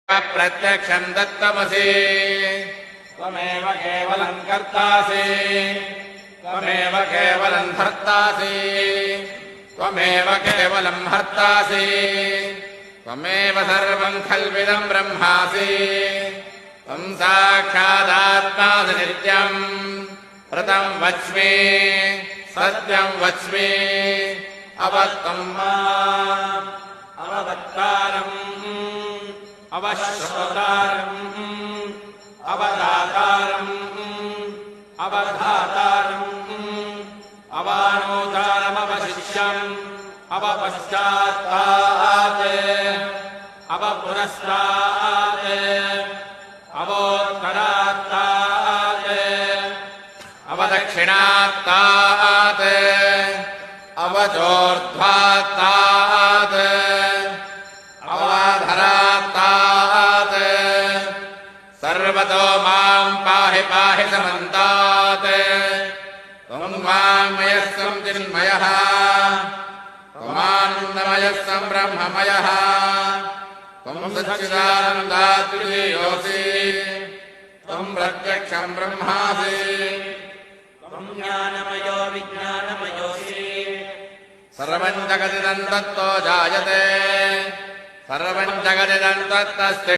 प्रत्यक्षम् दत्तमसि त्वमेव केवलम् कर्तासि त्वमेव केवलम् भर्तासि त्वमेव केवलम् हर्तासि त्वमेव सर्वम् खल्विदम् ब्रह्मासि त्वम् साक्षादात्मासि नित्यम् ऋतम् वच्मि सत्यम् वच्मि अवत्वम् माम् अववक्तारम् अवश्रोतारम् अवदातारम् अवधातारम् अवानोतारमवशिष्यम् अवपश्चात्तात् अवपुरस्तात् अवोत्तरात्तात् अवदक्षिणात्तात् अवचोर्ध्वात्तात् अवाधरात्तात् सर्वतो माम् पाहि पाहि समन्तात् त्वम् वाङ्मयः सम् चिन्मयः त्वमानन्दमयः सम् ब्रह्ममयः त्वम् सच्चिदानन्दाद्वितीयोऽसि त्वम् प्रत्यक्षम् ब्रह्मासि त्वम् ज्ञानमयो विज्ञानमयोऽसि सर्वम् जगदिदम् तत्तो जायते सर्वम् जगदिदम् तत्तस्ति